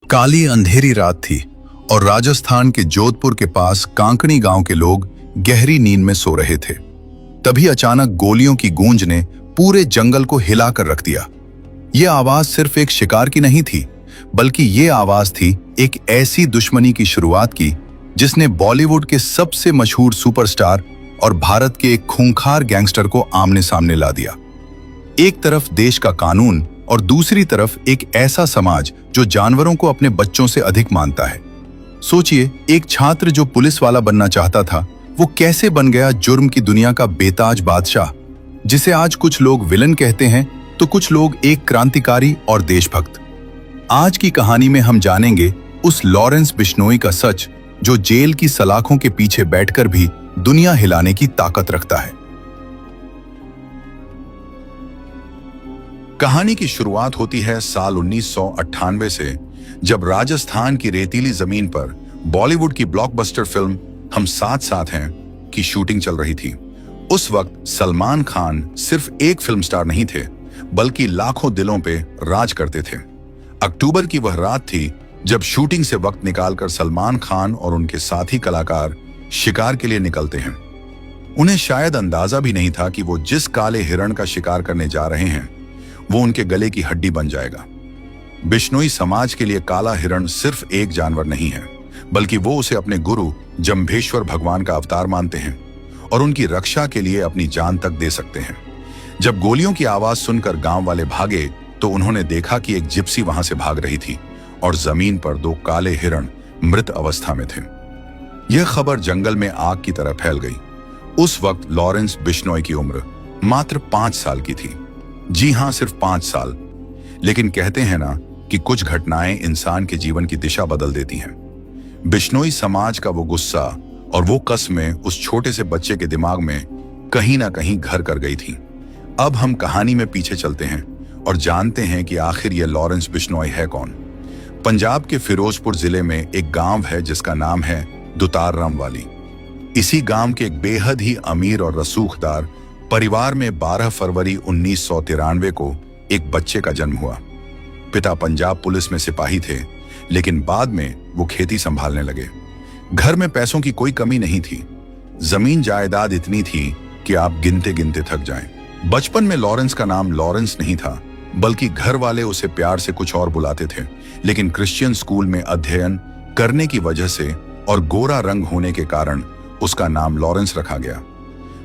काली अंधेरी रात थी और राजस्थान के जोधपुर के पास कांकणी गांव के लोग गहरी नींद में सो रहे थे। तभी अचानक गोलियों की गूंज ने पूरे जंगल को हिलाकर रख दिया। यह आवाज सिर्फ एक शिकार की नहीं थी, बल्कि ये आवाज थी एक ऐसी दुश्मनी की शुरुआत की जिसने बॉलीवुड के सबसे मशहूर सुपरस्टार और भारत के एक खूंखार गैंगस्टर को आमने सामने ला दिया। एक तरफ देश का कानून और दूसरी तरफ एक ऐसा समाज जो जानवरों को अपने बच्चों से अधिक मानता है। सोचिए, एक छात्र जो पुलिस वाला बनना चाहता था, वो कैसे बन गया जुर्म की दुनिया का बेताज बादशाह, जिसे आज कुछ लोग विलन कहते हैं तो कुछ लोग एक क्रांतिकारी और देशभक्त। आज की कहानी में हम जानेंगे उस लॉरेंस बिश्नोई का सच, जो जेल की सलाखों के पीछे बैठकर भी दुनिया हिलाने की ताकत रखता है। कहानी की शुरुआत होती है साल 1998 से, जब राजस्थान की रेतीली जमीन पर बॉलीवुड की ब्लॉकबस्टर फिल्म हम साथ साथ हैं की शूटिंग चल रही थी। उस वक्त सलमान खान सिर्फ एक फिल्म स्टार नहीं थे, बल्कि लाखों दिलों पे राज करते थे। अक्टूबर की वह रात थी जब शूटिंग से वक्त निकालकर सलमान खान और उनके साथी कलाकार शिकार के लिए निकलते हैं। उन्हें शायद अंदाजा भी नहीं था कि वो जिस काले हिरण का शिकार करने जा रहे हैं वो उनके गले की हड्डी बन जाएगा। बिश्नोई समाज के लिए काला हिरण सिर्फ एक जानवर नहीं है, बल्कि वो उसे अपने गुरु जम्भेश्वर भगवान का अवतार मानते हैं और उनकी रक्षा के लिए अपनी जान तक दे सकते हैं। जब गोलियों की आवाज सुनकर गांव वाले भागे तो उन्होंने देखा कि एक जिप्सी वहां से भाग रही थी और जमीन पर दो काले हिरण मृत अवस्था में थे। यह खबर जंगल में आग की तरह फैल गई। उस वक्त लॉरेंस बिश्नोई की उम्र मात्र 5 साल की थी। जी हां, सिर्फ 5 साल। लेकिन कहते हैं ना कि कुछ घटनाएं इंसान के जीवन की दिशा बदल देती हैं। बिश्नोई समाज का वो गुस्सा और वो कस्में उस छोटे से बच्चे के दिमाग में कहीं ना कहीं घर कर गई थी। अब हम कहानी में पीछे चलते हैं और जानते हैं कि आखिर ये लॉरेंस बिश्नोई है कौन। पंजाब के फिरोजपुर जिले में एक गांव है जिसका नाम है दुतार रामवाली। इसी गांव के एक बेहद ही अमीर और रसूखदार परिवार में 12 फरवरी 1993 को एक बच्चे का जन्म हुआ। पिता पंजाब पुलिस में सिपाही थे, लेकिन बाद में वो खेती संभालने लगे। घर में पैसों की कोई कमी नहीं थी। जमीन जायदाद इतनी थी कि आप गिनते गिनते थक जाएं। बचपन में लॉरेंस का नाम लॉरेंस नहीं था, बल्कि घर वाले उसे प्यार से कुछ और बुलाते थे। लेकिन क्रिश्चियन स्कूल में अध्ययन करने की वजह से और गोरा रंग होने के कारण उसका नाम लॉरेंस रखा गया।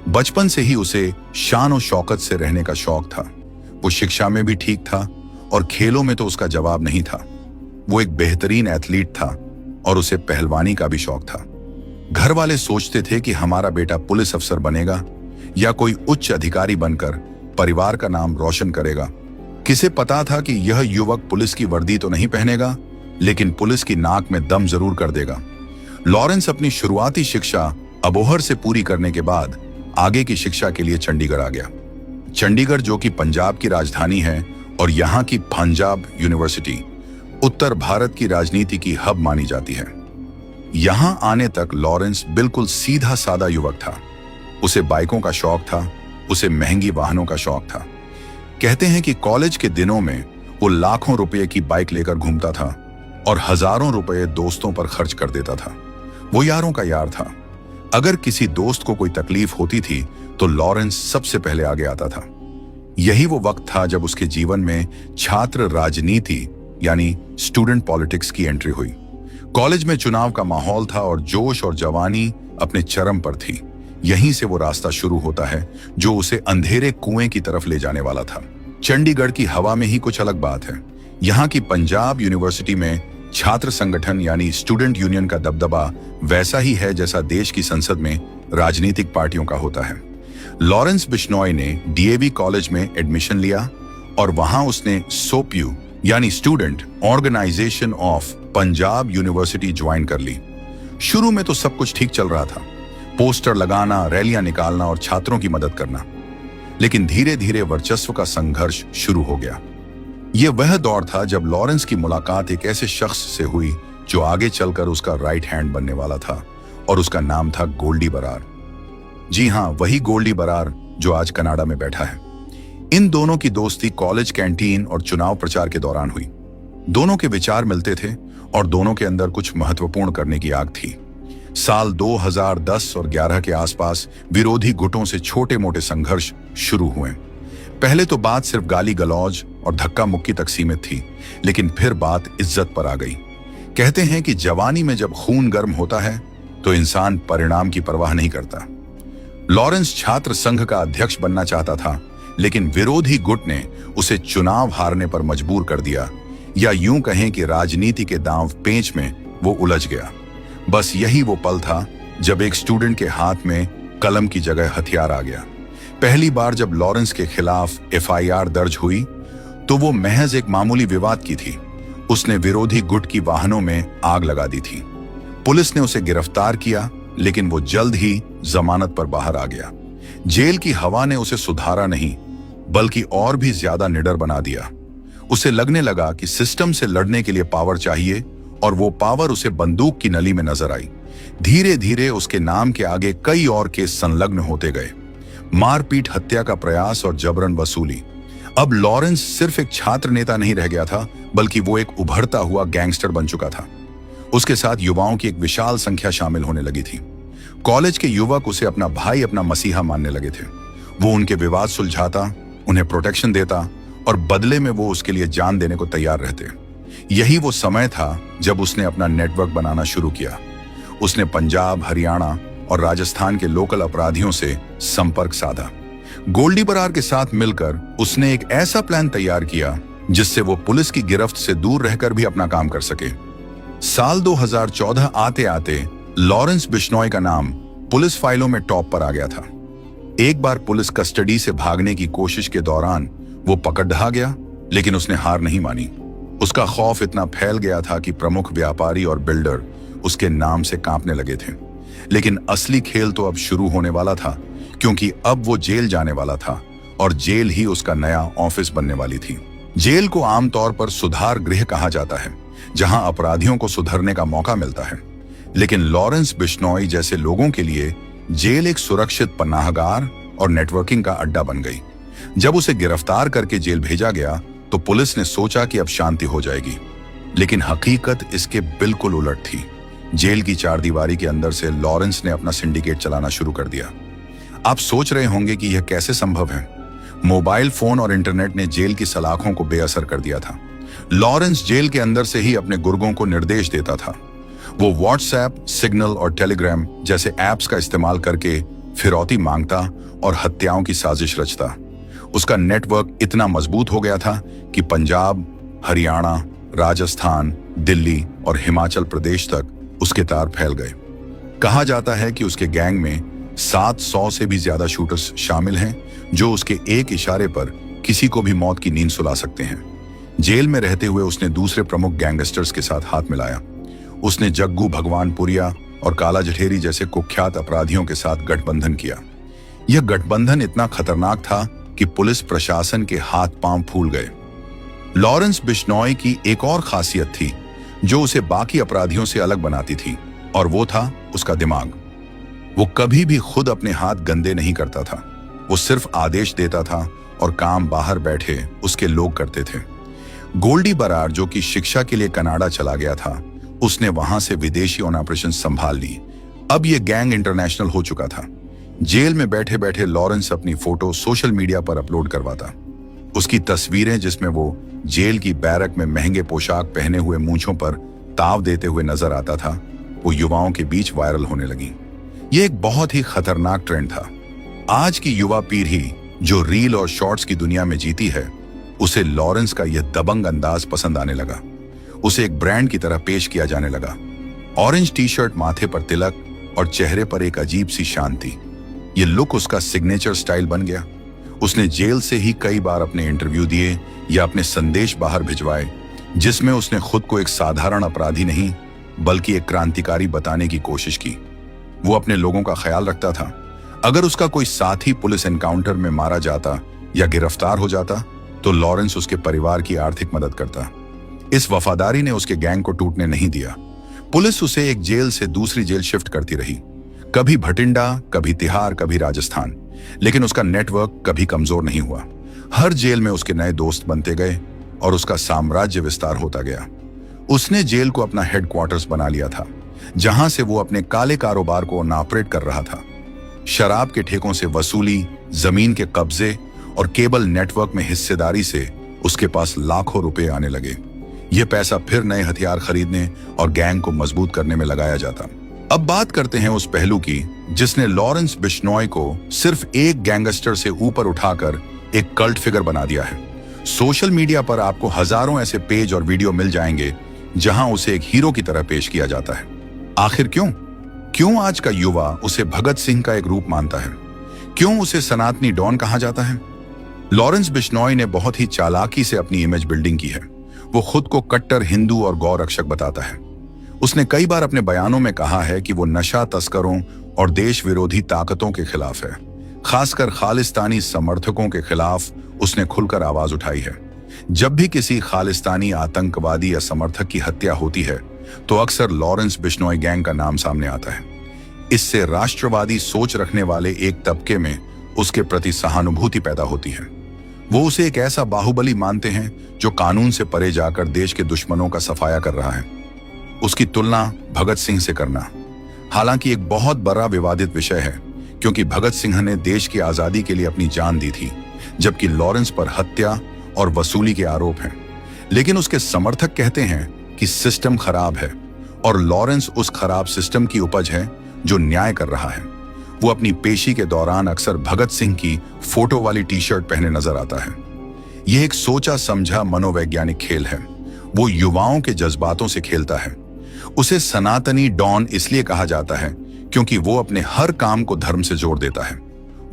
बचपन से ही उसे शान और शौकत से रहने का शौक था। वो शिक्षा में भी ठीक था और खेलों में तो उसका जवाब नहीं था। वो एक बेहतरीन एथलीट था और उसे पहलवानी का भी शौक था। घर वाले सोचते थे कि हमारा बेटा पुलिस अफसर बनेगा या कोई उच्च अधिकारी बनकर परिवार का नाम रोशन करेगा। किसे पता था कि यह युवक पुलिस की वर्दी तो नहीं पहनेगा, लेकिन पुलिस की नाक में दम जरूर कर देगा। लॉरेंस अपनी शुरुआती शिक्षा अबोहर से पूरी करने के बाद आगे की शिक्षा के लिए चंडीगढ़ आ गया। चंडीगढ़, जो कि पंजाब की राजधानी है और यहाँ की पंजाब यूनिवर्सिटी उत्तर भारत की राजनीति की हब मानी जाती है। यहाँ आने तक लॉरेंस बिल्कुल सीधा सादा युवक था। उसे बाइकों का शौक था, उसे महंगी वाहनों का शौक था। कहते हैं कि कॉलेज के दिनों में वो लाखों रुपए की बाइक लेकर घूमता था और हजारों रुपए दोस्तों पर खर्च कर देता था। वो यारों का यार था। अगर किसी दोस्त को कोई तकलीफ होती थी तो लॉरेंस सबसे पहले आगे आता था। यही वो वक्त था जब उसके जीवन में छात्र राजनीति यानी स्टूडेंट पॉलिटिक्स की एंट्री हुई। कॉलेज में चुनाव का माहौल था और जोश और जवानी अपने चरम पर थी। यहीं से वो रास्ता शुरू होता है जो उसे अंधेरे कुएं की तरफ ले जाने वाला था। चंडीगढ़ की हवा में ही कुछ अलग बात है। यहाँ की पंजाब यूनिवर्सिटी में छात्र संगठन यानी स्टूडेंट यूनियन का दबदबा वैसा ही है जैसा देश की संसद में राजनीतिक पार्टियों का होता है। लॉरेंस बिश्नोई ने डीएवी कॉलेज में एडमिशन लिया और वहां उसने सोपयू यानी student organisation of Punjab university join कर ली। शुरू में तो सब कुछ ठीक चल रहा था, पोस्टर लगाना, रैलियां निकालना और छात्रों की मदद करना। लेकिन धीरे धीरे वर्चस्व का संघर्ष शुरू हो गया। यह वह दौर था जब लॉरेंस की मुलाकात एक ऐसे शख्स से हुई जो आगे चलकर उसका राइट हैंड बनने वाला था, और उसका नाम था गोल्डी बरार। जी हां, वही गोल्डी बरार जो आज कनाडा में बैठा है। इन दोनों की दोस्ती कॉलेज कैंटीन और चुनाव प्रचार के दौरान हुई। दोनों के विचार मिलते थे और दोनों के अंदर कुछ महत्वपूर्ण करने की आग थी। साल 2010 और 11 के आसपास विरोधी गुटों से छोटे मोटे संघर्ष शुरू हुए। पहले तो बात सिर्फ गाली गलौज और धक्का मुक्की तक सीमित थी, लेकिन फिर बात इज्जत पर आ गई। कहते हैं कि जवानी में जब खून गर्म होता है तो इंसान परिणाम की परवाह नहीं करता। लॉरेंस छात्र संघ का अध्यक्ष बनना चाहता था, लेकिन विरोधी गुट ने उसे चुनाव हारने पर मजबूर कर दिया, या यूं कहें कि राजनीति के दांव पेंच में वो उलझ गया। बस यही वो पल था जब एक स्टूडेंट के हाथ में कलम की जगह हथियार आ गया। पहली बार जब लॉरेंस के खिलाफ एफआईआर दर्ज हुई तो वो महज एक मामूली विवाद की थी। उसने विरोधी गुट की वाहनों में आग लगा दी थी। पुलिस ने उसे गिरफ्तार किया, लेकिन वो जल्द ही जमानत पर बाहर आ गया। जेल की हवा ने उसे सुधारा नहीं, बल्कि और भी ज्यादा निडर बना दिया। उसे लगने लगा कि सिस्टम से लड़ने के लिए पावर चाहिए, और वो पावर उसे बंदूक की नली में नजर आई। धीरे धीरे उसके नाम के आगे कई और केस संलग्न होते गए। मारपीट, हत्या का प्रयास और जबरन वसूली। अब लॉरेंस सिर्फ एक छात्र नेता नहीं रह गया था, बल्कि वो एक उभरता हुआ गैंगस्टर बन चुका था। उसके साथ युवाओं की एक विशाल संख्या शामिल होने लगी थी। कॉलेज के युवक उसे अपना भाई, अपना मसीहा मानने लगे थे। वो उनके विवाद सुलझाता, उन्हें प्रोटेक्शन देता, और बदले में वो उसके लिए जान देने को तैयार रहते। यही वो समय था जब उसने अपना नेटवर्क बनाना शुरू किया। उसने पंजाब, हरियाणा और राजस्थान के लोकल अपराधियों से संपर्क साधा। गोल्डी बरार के साथ मिलकर उसने एक ऐसा प्लान तैयार किया जिससे वो पुलिस की गिरफ्त से दूर रहकर भी अपना काम कर सके। साल 2014 आते आते लॉरेंस बिश्नोई का नाम पुलिस फाइलों में टॉप पर आ गया था। एक बार पुलिस कस्टडी से भागने की कोशिश के दौरान वो पकड़ ढहा गया, लेकिन उसने हार नहीं मानी। उसका खौफ इतना फैल गया था कि प्रमुख व्यापारी और बिल्डर उसके नाम से कांपने लगे थे। लेकिन असली खेल तो अब शुरू होने वाला था, क्योंकि अब वो जेल जाने वाला था, और जेल ही उसका नया ऑफिस बनने वाली थी। जेल को आमतौर पर सुधार गृह कहा जाता है, जहां अपराधियों को सुधरने का मौका मिलता है। लेकिन लॉरेंस बिश्नोई जैसे लोगों के लिए जेल एक सुरक्षित पनाहगार और नेटवर्किंग का अड्डा बन गई। जब उसे गिरफ्तार करके जेल भेजा गया तो पुलिस ने सोचा कि अब शांति हो जाएगी, लेकिन हकीकत इसके बिल्कुल उलट थी। जेल की चारदीवारी के अंदर से लॉरेंस ने अपना सिंडिकेट चलाना शुरू कर दिया। आप सोच रहे होंगे कि यह कैसे संभव है। मोबाइल फोन और इंटरनेट ने जेल की सलाखों को बेअसर कर दिया था। लॉरेंस जेल के अंदर से ही अपने गुर्गों को निर्देश देता था। वो व्हाट्सएप, सिग्नल और टेलीग्राम जैसे ऐप्स का इस्तेमाल करके फिरौती मांगता और हत्याओं की साजिश रचता। उसका नेटवर्क इतना मजबूत हो गया था कि पंजाब, हरियाणा, राजस्थान, दिल्ली और हिमाचल प्रदेश तक उसके तार फैल गए। कहा जाता है कि उसके गैंग में 700 से भी ज्यादा शूटर्स शामिल हैं, जो उसके एक इशारे पर किसी को भी मौत की नींद सुला सकते हैं। जेल में रहते हुए उसने दूसरे प्रमुख गैंगस्टर्स के साथ हाथ मिलाया। उसने जग्गू भगवानपुरिया और काला जठेरी जैसे कुख्यात अपराधियों के साथ गठबंधन किया। यह गठबंधन इतना खतरनाक था कि पुलिस प्रशासन के हाथ पांव फूल गए। लॉरेंस बिश्नोई की एक और खासियत थी जो उसे बाकी अपराधियों से अलग बनाती थी, और वो था उसका दिमाग। वो कभी भी खुद अपने हाथ गंदे नहीं करता था। वो सिर्फ आदेश देता था और काम बाहर बैठे उसके लोग करते थे। गोल्डी बरार, जो कि शिक्षा के लिए कनाडा चला गया था, उसने वहां से विदेशी ऑपरेशन संभाल ली। अब यह गैंग इंटरनेशनल हो चुका था। जेल में बैठे बैठे लॉरेंस अपनी फोटो सोशल मीडिया पर अपलोड करवाता। उसकी तस्वीरें, जिसमें वो जेल की बैरक में महंगे पोशाक पहने हुए मूंछों पर ताव देते हुए नजर आता था, वो युवाओं के बीच वायरल होने लगी। ये एक बहुत ही खतरनाक ट्रेंड था। आज की युवा पीढ़ी जो रील और शॉर्ट्स की दुनिया में जीती है, उसे लॉरेंस का यह दबंग अंदाज पसंद आने लगा। उसे एक ब्रांड की तरह पेश किया जाने लगा। ऑरेंज टी शर्ट, माथे पर तिलक और चेहरे पर एक अजीब सी शांति। ये लुक उसका सिग्नेचर स्टाइल बन गया। उसने जेल से ही कई बार अपने इंटरव्यू दिए या अपने संदेश बाहर भिजवाए, जिसमें उसने खुद को एक साधारण अपराधी नहीं बल्कि एक क्रांतिकारी बताने की कोशिश की। वो अपने लोगों का ख्याल रखता था। अगर उसका कोई साथी पुलिस एनकाउंटर में मारा जाता या गिरफ्तार हो जाता तो लॉरेंस उसके परिवार की आर्थिक मदद करता। इस वफादारी ने उसके गैंग को टूटने नहीं दिया। पुलिस उसे एक जेल से दूसरी जेल शिफ्ट करती रही, कभी भटिंडा, कभी तिहाड़, कभी राजस्थान, लेकिन उसका नेटवर्क कभी कमजोर नहीं हुआ। हर जेल में उसके नए दोस्त बनते गए और उसका साम्राज्य विस्तार होता गया। उसने जेल को अपना हेडक्वार्टर्स बना लिया था, जहां से वो अपने काले कारोबार को ऑपरेट कर रहा था। शराब के ठेकों से वसूली, जमीन के कब्जे और केबल नेटवर्क में हिस्सेदारी से उसके पास लाखों रुपए आने लगे। यह पैसा फिर नए हथियार खरीदने और गैंग को मजबूत करने में लगाया जाता। अब बात करते हैं उस पहलू की जिसने लॉरेंस बिश्नोई को सिर्फ एक गैंगस्टर से ऊपर उठाकर एक कल्ट फिगर बना दिया है। सोशल मीडिया पर आपको हजारों ऐसे पेज और वीडियो मिल जाएंगे जहां उसे एक हीरो की तरह पेश किया जाता है। आखिर क्यों आज का युवा उसे भगत सिंह का एक रूप मानता है? क्यों उसे सनातनी डॉन कहा जाता है? लॉरेंस बिश्नोई ने बहुत ही चालाकी से अपनी इमेज बिल्डिंग की है। वो खुद को कट्टर हिंदू और गौ रक्षक बताता है। उसने कई बार अपने बयानों में कहा है कि वो नशा तस्करों और देश विरोधी ताकतों के खिलाफ है। खासकर खालिस्तानी समर्थकों के खिलाफ उसने खुलकर आवाज उठाई है। जब भी किसी खालिस्तानी आतंकवादी या समर्थक की हत्या होती है तो अक्सर लॉरेंस बिश्नोई गैंग का नाम सामने आता है। इससे राष्ट्रवादी सोच रखने वाले एक तबके में उसके प्रति सहानुभूति पैदा होती है। वो उसे एक ऐसा बाहुबली मानते हैं जो कानून से परे जाकर देश के दुश्मनों का सफाया कर रहा है। उसकी तुलना भगत सिंह से करना हालांकि एक बहुत बड़ा विवादित विषय है, क्योंकि भगत सिंह ने देश की आजादी के लिए अपनी जान दी थी, जबकि लॉरेंस पर हत्या और वसूली के आरोप हैं। लेकिन उसके समर्थक कहते हैं कि सिस्टम खराब है और लॉरेंस उस खराब सिस्टम की उपज है जो न्याय कर रहा है। वो अपनी पेशी के दौरान अक्सर भगत सिंह की फोटो वाली टी शर्ट पहने नजर आता है। यह एक सोचा समझा मनोवैज्ञानिक खेल है। वो युवाओं के जज्बातों से खेलता है। उसे सनातनी डॉन इसलिए कहा जाता है क्योंकि वो अपने हर काम को धर्म से जोड़ देता है।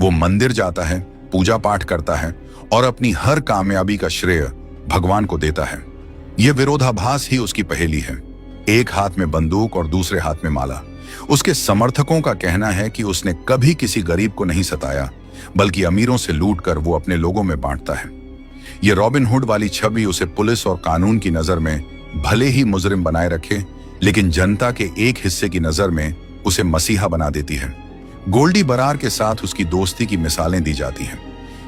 वो मंदिर जाता है, पूजा पाठ करता है और अपनी हर कामयाबी का श्रेय भगवान को देता है। यह विरोधाभास ही उसकी पहेली है। एक हाथ में बंदूक और दूसरे हाथ में माला। उसके समर्थकों का कहना है कि उसने कभी किसी गरीब को नहीं सताया, बल्कि अमीरों से लूटकर वो अपने लोगों में बांटता है। यह रॉबिन हुड वाली छवि उसे पुलिस और कानून की नजर में भले ही मुजरिम बनाए रखे, लेकिन जनता के एक हिस्से की नजर में उसे मसीहा बना देती है। गोल्डी बरार के साथ उसकी दोस्ती की मिसालें दी जाती हैं।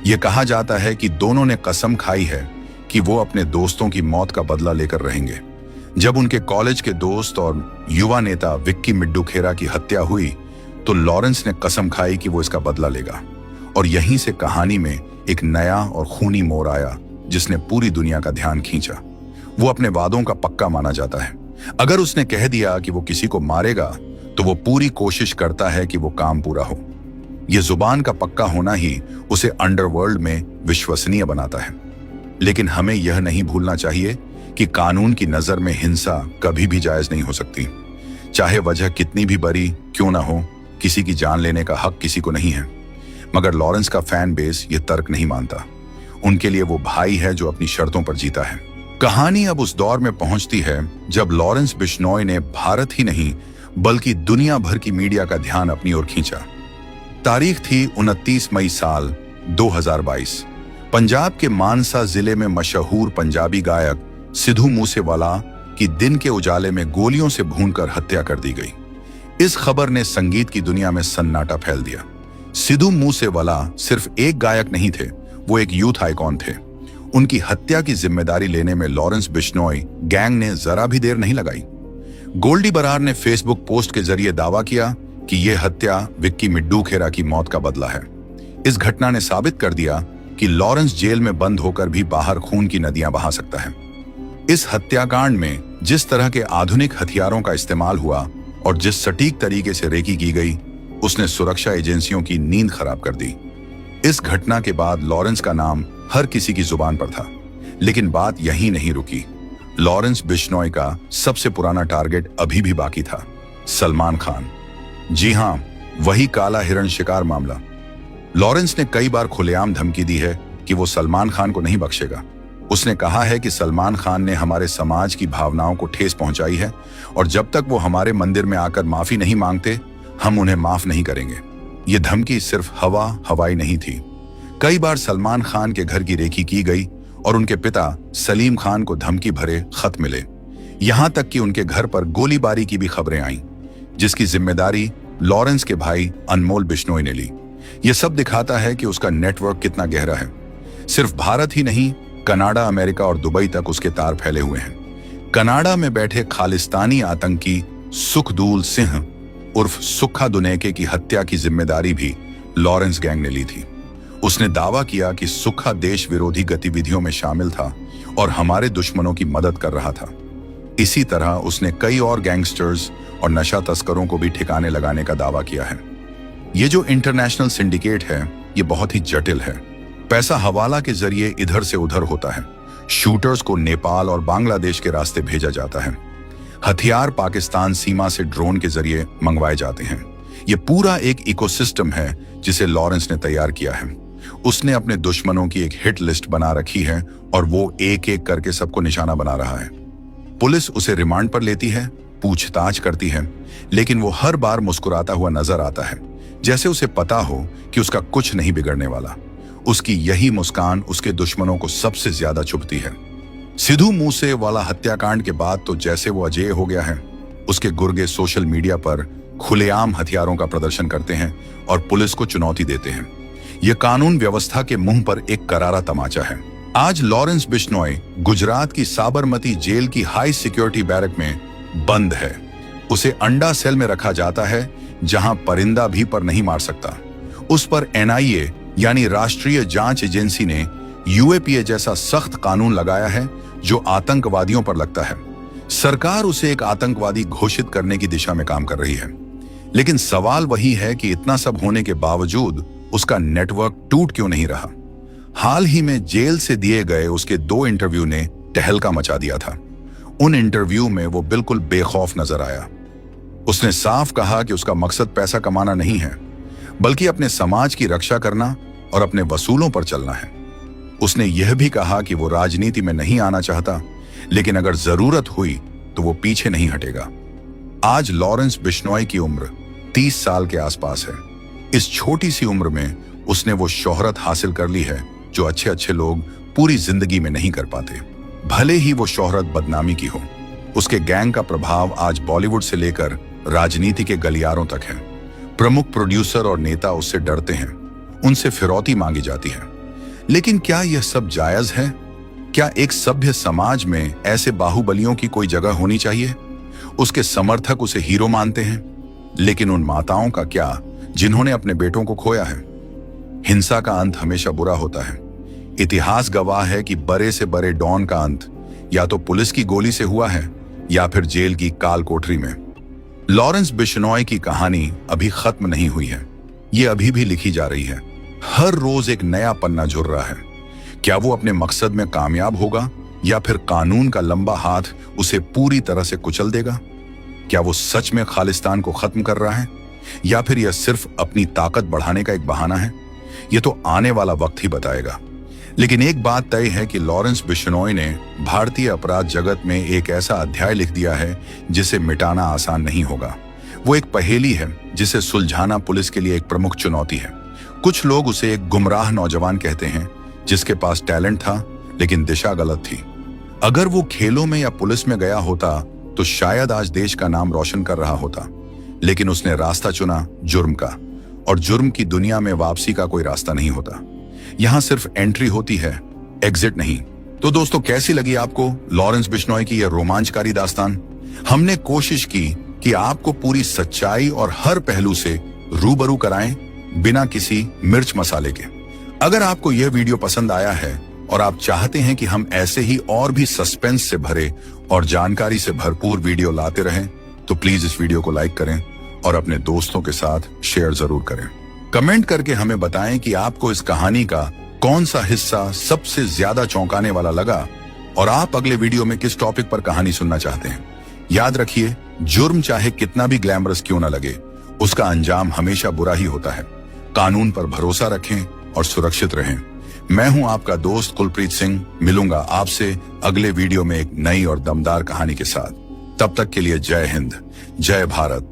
यह कहा जाता है कि दोनों ने कसम खाई है कि वो अपने दोस्तों की मौत का बदला लेकर रहेंगे। जब उनके कॉलेज के दोस्त और युवा नेता विक्की मिड्डू खेरा की हत्या हुई तो लॉरेंस ने कसम खाई कि वो इसका बदला लेगा, और यहीं से कहानी में एक नया और खूनी मोड़ आया जिसने पूरी दुनिया का ध्यान खींचा। वो अपने वादों का पक्का माना जाता है। अगर उसने कह दिया कि वो किसी को मारेगा तो वो पूरी कोशिश करता है कि वो काम पूरा हो। यह जुबान का पक्का होना ही उसे अंडरवर्ल्ड में विश्वसनीय बनाता है। लेकिन हमें यह नहीं भूलना चाहिए कि कानून की नजर में हिंसा कभी भी जायज नहीं हो सकती। चाहे वजह कितनी भी बड़ी क्यों ना हो, किसी की जान लेने का हक किसी को नहीं है। मगर लॉरेंस का फैन बेस ये तर्क नहीं मानता। उनके लिए वो भाई है जो अपनी शर्तों पर जीता है। कहानी अब उस दौर में पहुंचती है जब लॉरेंस बिश्नोई ने भारत ही नहीं बल्कि दुनिया भर की मीडिया का ध्यान अपनी ओर खींचा। तारीख थी 29 मई साल 2022। पंजाब के मानसा जिले में मशहूर पंजाबी गायक सिद्धू मूसेवाला की दिन के उजाले में गोलियों से भूनकर हत्या कर दी गई। इस खबर ने संगीत की दुनिया में सन्नाटा फैल दिया। सिद्धू मूसेवाला सिर्फ एक गायक नहीं थे, वो एक यूथ आइकॉन थे। उनकी हत्या की जिम्मेदारी लेने में लॉरेंस बिश्नोई गैंग ने जरा भी देर नहीं लगाई। गोल्डी बरार ने फेसबुक पोस्ट के जरिए दावा किया कि यह हत्या विक्की मिड्डू खेरा की मौत का बदला है। इस घटना ने साबित कर दिया कि लॉरेंस जेल में बंद होकर भी बाहर खून की नदियां बहा सकता है। इस हत्याकांड में जिस तरह के आधुनिक हथियारों का इस्तेमाल हुआ और जिस सटीक तरीके से रेकी की गई, उसने सुरक्षा एजेंसियों की नींद खराब कर दी। इस घटना के बाद लॉरेंस का नाम हर किसी की जुबान पर था। लेकिन बात यहीं नहीं रुकी। लॉरेंस बिश्नोई का सबसे पुराना टारगेट अभी भी बाकी था, सलमान खान। जी हां, वही काला हिरण शिकार मामला। लॉरेंस ने कई बार खुलेआम धमकी दी है कि वो सलमान खान को नहीं बख्शेगा। उसने कहा है कि सलमान खान ने हमारे समाज की भावनाओं को ठेस पहुंचाई है और जब तक वो हमारे मंदिर में आकर माफी नहीं मांगते, हम उन्हें माफ नहीं करेंगे। ये धमकी सिर्फ हवाई नहीं थी। कई बार सलमान खान के घर की रेकी की गई और उनके पिता सलीम खान को धमकी भरे खत मिले। यहां तक कि उनके घर पर गोलीबारी की भी खबरें आईं, जिसकी जिम्मेदारी लॉरेंस के भाई अनमोल बिश्नोई ने ली। यह सब दिखाता है कि उसका नेटवर्क कितना गहरा है। सिर्फ भारत ही नहीं, कनाडा, अमेरिका और दुबई तक उसके तार फैले हुए हैं। कनाडा में बैठे खालिस्तानी आतंकी सुखदूल सिंह उर्फ सुक्खा दुनेके की हत्या की जिम्मेदारी भी लॉरेंस गैंग ने ली थी। उसने दावा किया कि सुक्खा देश विरोधी गतिविधियों में शामिल था और हमारे दुश्मनों की मदद कर रहा था। इसी तरह उसने कई और गैंगस्टर्स और नशा तस्करों को भी ठिकाने लगाने का दावा किया है। ये जो इंटरनेशनल सिंडिकेट है, ये बहुत ही जटिल है। पैसा हवाला के जरिए इधर से उधर होता है। शूटर्स को नेपाल और बांग्लादेश के रास्ते भेजा जाता है। हथियार पाकिस्तान सीमा से ड्रोन के जरिए मंगवाए जाते हैं। ये पूरा एक इकोसिस्टम है जिसे लॉरेंस ने तैयार किया है। उसने अपने दुश्मनों की एक हिट लिस्ट बना रखी है और वो एक एक करके सबको निशाना बना रहा है। पुलिस उसे रिमांड पर लेती है, पूछताछ करती है, लेकिन वो हर बार मुस्कुराता हुआ नजर आता है, जैसे उसे पता हो कि उसका कुछ नहीं बिगड़ने वाला। उसकी यही मुस्कान उसके दुश्मनों को सबसे ज्यादा चुभती है। सिद्धू मूसे वाला हत्याकांड के बाद तो जैसे वो अजेय हो गया है। उसके गुर्गे सोशल मीडिया पर खुलेआम हथियारों का प्रदर्शन करते हैं और पुलिस को चुनौती देते हैं। यह कानून व्यवस्था के मुंह पर एक करारा तमाचा है। आज लॉरेंस बिश्नोई गुजरात की साबरमती जेल की हाई सिक्योरिटी बैरक में बंद है। उसे अंडा सेल में रखा जाता है, जहां परिंदा भी पर नहीं मार सकता। उस पर NIA यानी राष्ट्रीय जांच एजेंसी ने UAPA जैसा सख्त कानून लगाया है जो आतंकवादियों पर लगता है। सरकार उसे एक आतंकवादी घोषित करने की दिशा में काम कर रही है। लेकिन सवाल वही है कि इतना सब होने के बावजूद उसका नेटवर्क टूट क्यों नहीं रहा। हाल ही में जेल से दिए गए उसके 2 इंटरव्यू ने तहलका मचा दिया था। उन इंटरव्यू में वो बिल्कुल बेखौफ नजर आया। उसने साफ कहा कि उसका मकसद पैसा कमाना नहीं है, बल्कि अपने समाज की रक्षा करना और अपने वसूलों पर चलना है। उसने यह भी कहा कि वो राजनीति में नहीं आना चाहता, लेकिन अगर जरूरत हुई तो वो पीछे नहीं हटेगा। आज लॉरेंस बिश्नोई की उम्र 30 साल के आसपास है। इस छोटी सी उम्र में उसने वो शोहरत हासिल कर ली है जो अच्छे अच्छे लोग पूरी जिंदगी में नहीं कर पाते, भले ही वो शोहरत बदनामी की हो। उसके गैंग का प्रभाव आज बॉलीवुड से लेकर राजनीति के गलियारों तक है। प्रमुख प्रोड्यूसर और नेता उससे डरते हैं, उनसे फिरौती मांगी जाती है। लेकिन क्या यह सब जायज है? क्या एक सभ्य समाज में ऐसे बाहुबलियों की कोई जगह होनी चाहिए? उसके समर्थक उसे हीरो मानते हैं, लेकिन उन माताओं का क्या जिन्होंने अपने बेटों को खोया है? हिंसा का अंत हमेशा बुरा होता है। इतिहास गवाह है कि बड़े से बड़े डॉन का अंत या तो पुलिस की गोली से हुआ है या फिर जेल की काल कोठरी में। लॉरेंस बिश्नोई की कहानी अभी खत्म नहीं हुई है। ये अभी भी लिखी जा रही है। हर रोज एक नया पन्ना जुड़ रहा है। क्या वो अपने मकसद में कामयाब होगा या फिर कानून का लंबा हाथ उसे पूरी तरह से कुचल देगा? क्या वो सच में खालिस्तान को खत्म कर रहा है या फिर यह सिर्फ अपनी ताकत बढ़ाने का एक बहाना है? ये तो आने वाला वक्त ही बताएगा। लेकिन एक बात तय है कि लॉरेंस बिश्नोई ने भारतीय अपराध जगत में एक ऐसा अध्याय लिख दिया है जिसे मिटाना आसान नहीं होगा। वो एक पहेली है जिसे सुलझाना पुलिस के लिए एक प्रमुख चुनौती है। कुछ लोग उसे एक गुमराह नौजवान कहते हैं जिसके पास टैलेंट था लेकिन दिशा गलत थी। अगर वो खेलों में या पुलिस में गया होता तो शायद आज देश का नाम रोशन कर रहा होता। लेकिन उसने रास्ता चुना जुर्म का, और जुर्म की दुनिया में वापसी का कोई रास्ता नहीं होता। यहां सिर्फ एंट्री होती है, एग्जिट नहीं। तो दोस्तों, कैसी लगी आपको लॉरेंस बिश्नोई की यह रोमांचकारी दास्तान? हमने कोशिश की कि आपको पूरी सच्चाई और हर पहलू से रूबरू कराएं, बिना किसी मिर्च मसाले के। अगर आपको यह वीडियो पसंद आया है और आप चाहते हैं कि हम ऐसे ही और भी सस्पेंस से भरे और जानकारी से भरपूर वीडियो लाते रहें, तो प्लीज इस वीडियो को लाइक करें और अपने दोस्तों के साथ शेयर जरूर करें। कमेंट करके हमें बताएं कि आपको इस कहानी का कौन सा हिस्सा सबसे ज्यादा चौंकाने वाला लगा और आप अगले वीडियो में किस टॉपिक पर कहानी सुनना चाहते हैं। याद रखिए, जुर्म चाहे कितना भी ग्लैमरस क्यों ना लगे, उसका अंजाम हमेशा बुरा ही होता है। कानून पर भरोसा रखें और सुरक्षित रहें। मैं हूं आपका दोस्त कुलप्रीत सिंह। मिलूंगा आपसे अगले वीडियो में एक नई और दमदार कहानी के साथ। तब तक के लिए जय हिंद, जय भारत।